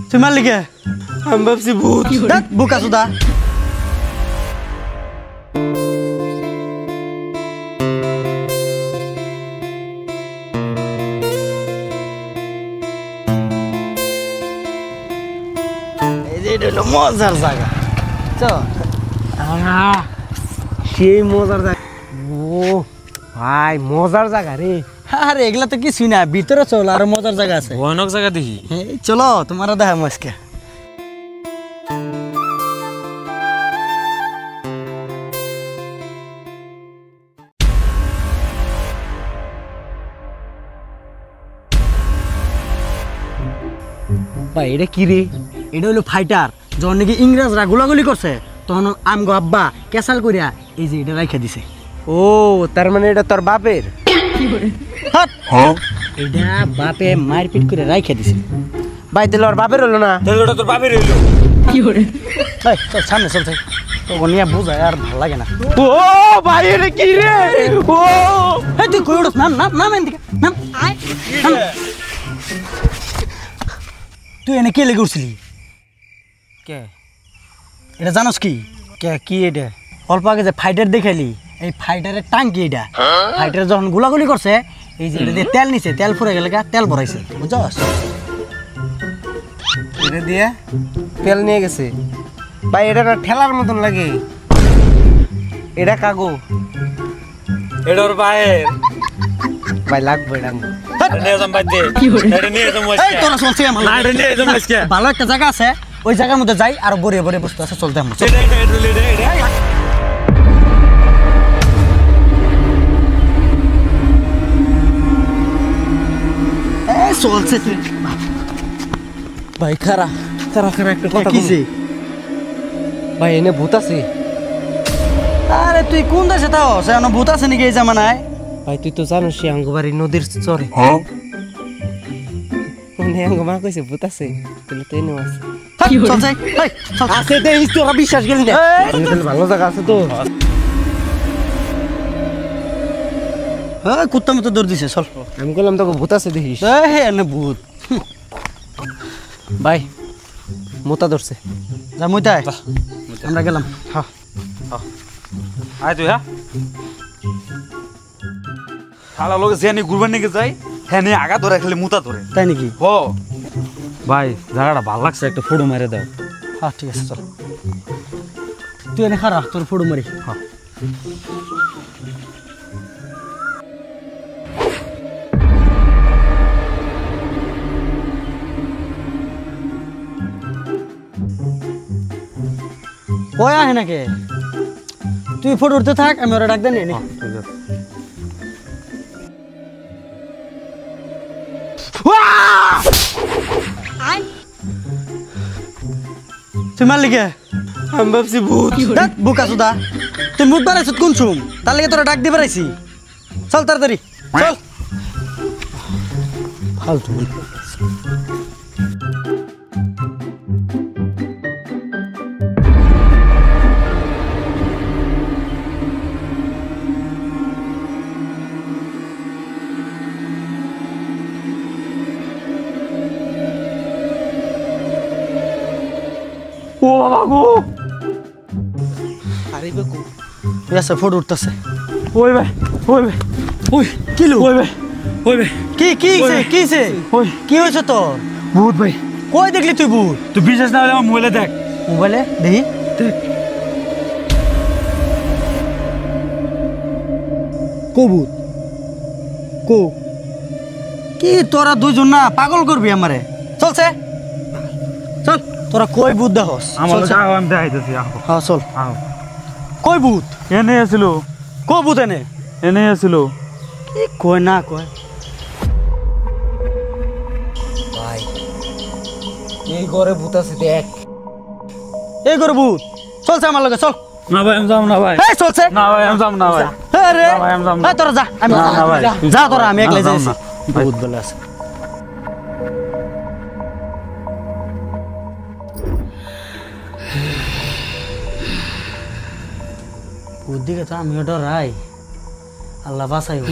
তুই মারলি কে? আমি ভাবছি ভূত। বুকা সুদা এটা হলো মজার জায়গা। সেই মজার জায়গা। ও ভাই মজার জায়গা রে। আরে এগুলা তো কিছুই না, ভিতরে চলো আরো মজার জায়গা আছে। ভয়ানক জায়গা দেখি। চলো তোমারও দেখা আজকে। ভাই এটা কি রে? এটা হলো ফাইটার। যখন নাকি ইংরেজরা গোলাগুলি করছে তখন আমগো আব্বা ক্যাসাল করিয়া এই যে এটা রাইখা দিছে। ও তার মানে এটা তোর বাপের? এটা বাপে মারপিট করে রাইখা দিছে। ভাই তাহলে ওর বাপের হলো না? তাহলে ওটা তোর বাপের হইলো। চল সামনে চল যাই, তখন নিয়ে বোঝায় আর ভালো লাগে না। ও ভাই এটা কি রে? ও তুই কই উঠছ? নাম নাম নাম এদিকে নাম। তুই এনে কে লেগে উঠছিলি? কে এটা জানোস কি? কে কি এটা? অল্প আগে যে ফাইটার দেখাইলি, এই ফাইটারের টাঙ্কি এটা। ফাইটার যখন গোলাগুলি করছে এই যে এটা দিয়ে তেল নিছে, তেল ফুরে গেলে তেল ভরাইছে, বুঝছস? এটা দিয়ে তেল নিয়ে গেছে। ভাই এটা না ঠেলার মতন লাগে। এটা কাগো? এটা ওর ভাইয়ের। ভাই লাগবে এটা। এটা নিয়ে যাম বাইতে। এটা নিয়ে যাম এই তোরা চলছে আমার না এটা নিয়ে যাম আজকে। ভালো একটা জায়গা আছে, ওই জায়গার মধ্যে যাই আর বড়িয়ে বড়িয়ে বসতে আছে, চলতে আমরা। চলছে তুই ভাই খারা খারা খারা একটা কথা কিছে? ভাই এনে ভূত আছে। আরে তুই কোন দেশে তাও সে ভূত আছে নাকি এই জামানায়? ভাই তুই তো জানো সে আঙ্গবাড়ি নদীর চরে। মানে আঙ্গ মা কইছে ভূত আছে, তাহলে তো এনেও আছে। চলছে আছে দেখিস তোরা বিশ্বাস গেলি না? ভালো জায়গা আছে তো। হ্যাঁ কুত্তা মতো দৌড় দিছে, চল। আমি বললাম তোকে ভূত আছে দেখিস। এনে ভূত ভাই মোতা ধরছে। যা মুইতাই আমরা গেলাম। হ্যাঁ আয় তুই হ্যাঁ খালা লোক যে ঘুরবার নিয়ে যাই হ্যাঁ নিয়ে আগা ধরে খালি মুতা ধরে। তাই নাকি? হ ভাই জায়গাটা ভালো লাগছে, একটা ফটো মেরে দাও। হ্যাঁ ঠিক আছে চল। তুই এনে খারা তোর ফটো মারি। হ্যাঁ ওই আহে নাকি? তুই ফটো উঠতে থাক, আমি ওরা ডাক দেন। ঠিক আছে। তুই মারলি কে? আমি ভাবছি ভূত। বুকা সুদা তুই মুখ বাড়াইছ কোন চুম? তার লাগে তোরা ডাক দিয়ে বেড়াইছি। চল তাড়াতাড়ি চল। ফালতু ও বাবা গো আরে বেকু এসে ফটো উঠতেছে। ওই ভাই ওই ভাই ওই কিলো ওই ভাই ওই ভাই কিছে ওই কি হয়েছে তোর? ভূত ভাই। কই দেখলি তুই ভূত? তুই বিশ্বাস না হলে আমার মোবাইলে দেখ। মোবাইলে দেখি। কো ভূত? কো কি তোরা দুইজন না পাগল করবি আমারে? চলছে চল। তোরা কই ভূত দেখস? আমার আমি দেখাইতেছি। হ্যাঁ চল। আহ কই ভূত? এনে আসিল। কো ভূত এনে? এনে আসিল। কি কয় না কয়? ভাই এই ঘরে ভূত আছে দেখ। এই করে ভূত চলছে আমার লগে, চল। না ভাই আমি যাব না ভাই। এই চলছে না ভাই আমি যাব না ভাই। আরে না ভাই, আমি যাব না। এই তোরা যা, আমি না, না ভাই। যা তোরা, আমি একলাই না, যাইছি। না, ভাই। ভূত বলে আছে। ভূত দিকে তো আমিও ডরাই। আল্লাহ বাঁচাইব।